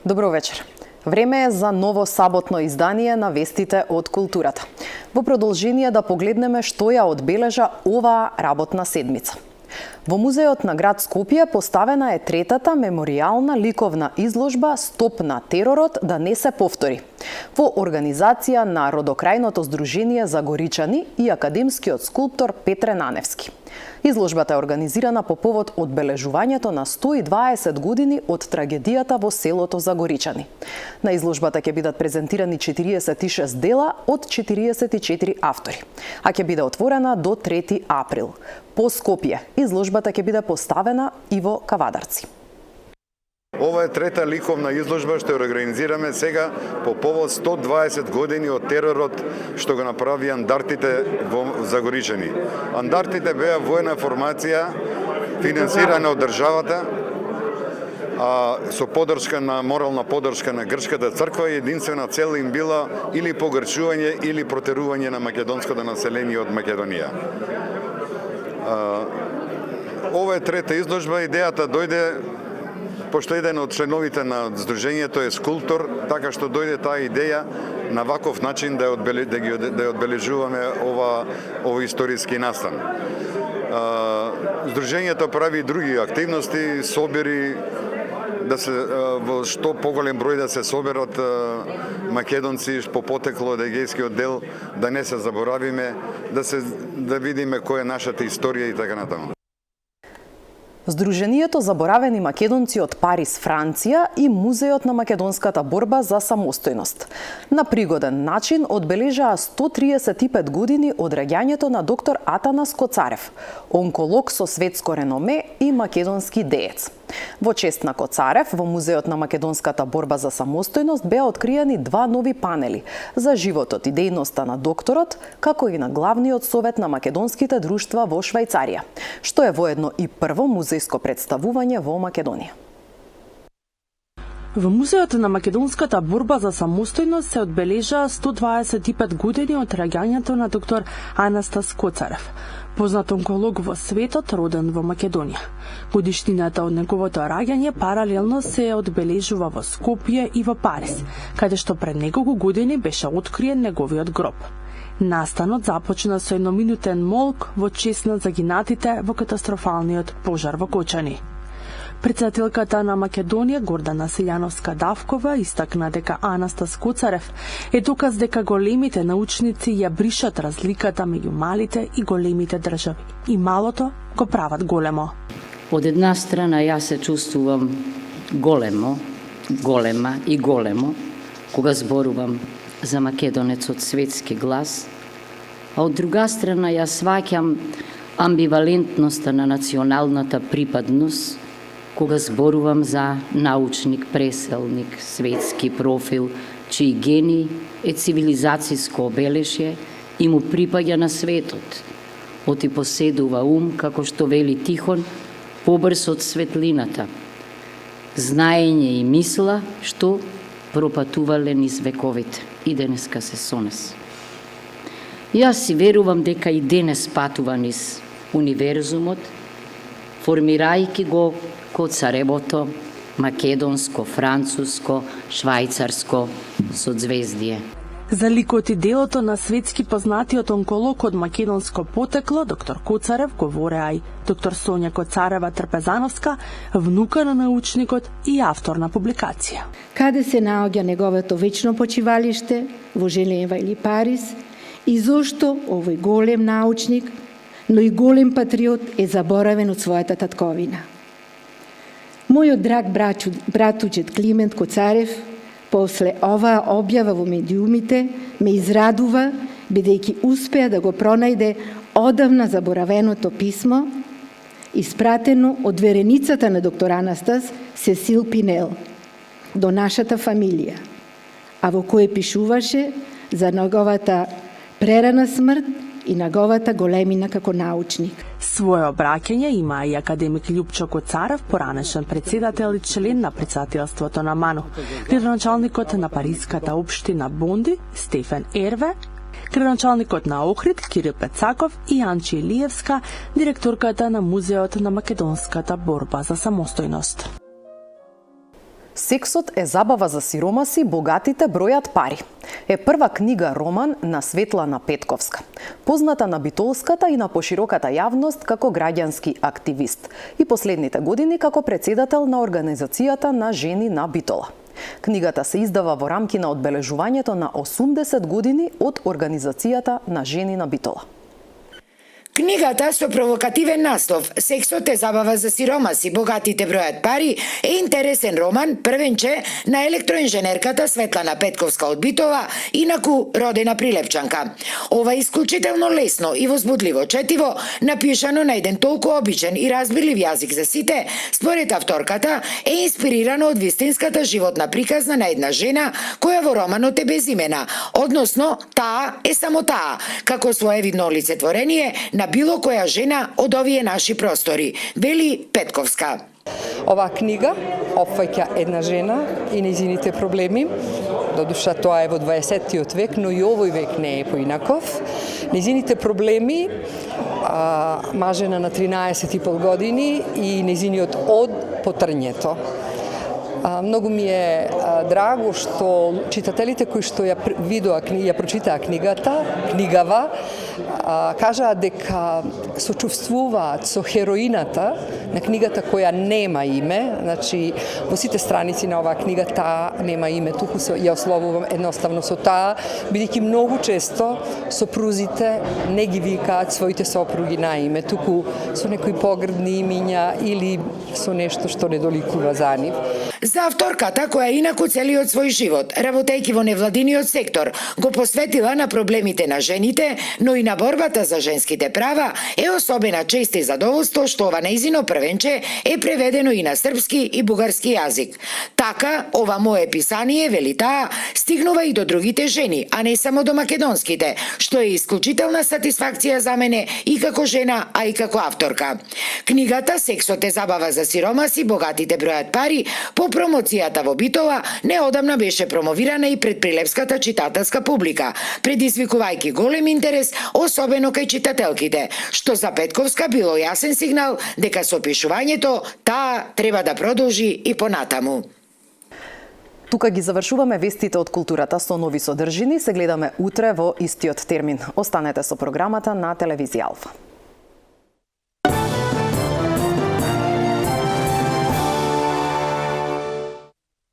Добро вечер. Време е за ново саботно издание на вестите од културата. Во продолжение да погледнеме што ја одбележа оваа работна седмица. Во музеот на град Скопје поставена е третата меморијална ликовна изложба "Стоп на теророт да не се повтори" во организација на Родокрајното здружение за Горичани и академскиот скулптор Петре Наневски. Изложбата е организирана по повод одбележувањето на 120 години од трагедијата во селото Загоричани. На изложбата ќе бидат презентирани 46 дела од 44 автори, а ќе биде отворена до 3 април. По Скопје, изложбата ќе биде поставена и во Кавадарци. Ова е трета ликовна изложба што ја организираме сега по повод 120 години од теророт што го направи андартите во Загоричани. Андартите беа војна формација финансирана од државата, со поддршка на морална поддршка на грчката црква, и единствена цел им била или погрчување или протерување на македонското население од Македонија. Ова е трета изложба. Идејата дојде пошто еден од членовите на здруженијето е скулптор, така што дојде таа идеја на ваков начин да ја одбележуваме овој историски настан. Здруженијето прави други активности, собери, да се во што поголем број да се соберат македонци по потекло од егејскиот дел, да не се заборавиме, да видиме која е нашата историја и така натаму. Здруженијето Заборавени македонци од Париз, Франција и Музеот на македонската борба за самостојност на пригоден начин одбележаа 135 години од раѓањето на доктор Атанас Коцарев, онколог со светско реноме и македонски деец. Во чест на Коцарев, во Музеот на македонската борба за самостојност беа откриени 2 нови панели за животот и дејноста на докторот, како и на главниот совет на македонските друштва во Швајцарија, што е воедно и прво музејско представување во Македонија. Во Музеот на македонската борба за самостојност се одбележаа 125 години од раѓањето на доктор Анастас Коцарев, познат онколог во светот, роден во Македонија. Годишнината од неговото раѓање паралелно се одбележува во Скопје и во Париз, каде што пред неколку години беше откриен неговиот гроб. Настанот започна со едноминутен молк во чест на загинатите во катастрофалниот пожар во Кочани. Председателката на Македонија Гордана Силјановска-Давкова истакна дека Анастас Коцарев е доказ дека големите научници ја бришат разликата меѓу малите и големите држави, и малото го прават големо. Од една страна јас се чувствувам голема и големо кога зборувам за македонец од светски глас, а од друга страна ја сваќам амбивалентноста на националната припадност кога зборувам за научник, преселник, светски профил, чиј гени е цивилизацијско обелешје и му припаѓа на светот. Оти поседува ум, како што вели Тихон, побрз од светлината. Знаење и мисла што пропатувале низ вековите и денеска се со нас. Јас си верувам дека и денес патува низ универзумот, формирајќи го Коцаревото македонско, француско, швајцарско созвездие. За ликот и делото на светски познатиот онколог од македонско потекло, доктор Коцарев, говореа и доктор Сонја Коцарева Трпезановска, внука на научникот и автор на публикација. Каде се наоѓа неговото вечно почивалиште, во Женева или Париз, и зошто овој голем научник, но и голем патриот е заборавен од својата татковина. Мојот драг братучет Климент Коцарев, после оваа објава во медиумите, ме израдува, бидејќи успеа да го пронајде одавна заборавеното писмо, испратено од вереницата на доктор Анастас Сесил Пинел до нашата фамилија, а во кое пишуваше за неговата прерана смрт и неговата големина како научник. Своје обраќање има и академик Љупчо Коцарев, поранешен председател и член на председателството на МАНУ, градоначалникот на париската општина Бонди Стефан Ерве, градоначалникот на Охрид Кирил Пецаков и Анчи Илиевска, директорката на Музеот на македонската борба за самостојност. Сексот е забава за сиромаси, богатите бројат пари. Е прва книга роман на Светлана Петковска, позната на битолската и на пошироката јавност како граѓански активист и последните години како претседател на Организацијата на жени на Битола. Книгата се издава во рамки на одбележувањето на 80 години од Организацијата на жени на Битола. Книгата со провокативен наслов «Сексот е забава за сиромаси, богатите бројат пари» е интересен роман, првенче на електроинженерката Светлана Петковска од Битола, инаку родена Прилепчанка. Ова исклучително лесно и возбудливо четиво, напишано на еден толку обичен и разбирлив јазик за сите, според авторката, е инспирирано од вистинската животна приказна на една жена која во романот е безимена, односно таа е само таа, како своевидно олицетворение на било која жена од овие наши простори, вели Петковска. Оваа книга опфаќа една жена и нејзините проблеми. Додуша тоа е во 20-тиот век, но и овој век не е поинаков. Нејзините проблеми, мажена на 13,5 години и нејзиниот од потрњето. Многу ми е драго што читателите кои што ја прочитаа книгава, кажаа дека сочувствуваат со хероината на книгата која нема име, значи во сите страници на оваа книга таа нема име, туку ја ословувам едноставно со таа, бидејќи многу често сопрузите не ги викаат своите сопруги на име, туку со некои погрдни имиња или со нешто што не доликува за нив. За авторката, која инаку целиот свој живот, работејќи во невладиниот сектор, го посветила на проблемите на жените, но и на борбата за женските права, е особена чест и задоволство што ова нејзино првенче е преведено и на српски и бугарски јазик. Така, ова мое писание, вели таа, стигнува и до другите жени, а не само до македонските, што е исклучителна сатисфакција за мене и како жена, а и како авторка. Книгата «Сексот е забава за сиромаси, богатите бројат пари» по промоцијата во Битола неодамна беше промовирана и пред прилепската читателска публика, предизвикувајќи голем интерес, особено кај читателките, што за Петковска било јасен сигнал дека со пишувањето таа треба да продолжи и понатаму. Тука ги завршуваме вестите од културата со нови содржини. Се гледаме утре во истиот термин. Останете со програмата на телевизија Алфа.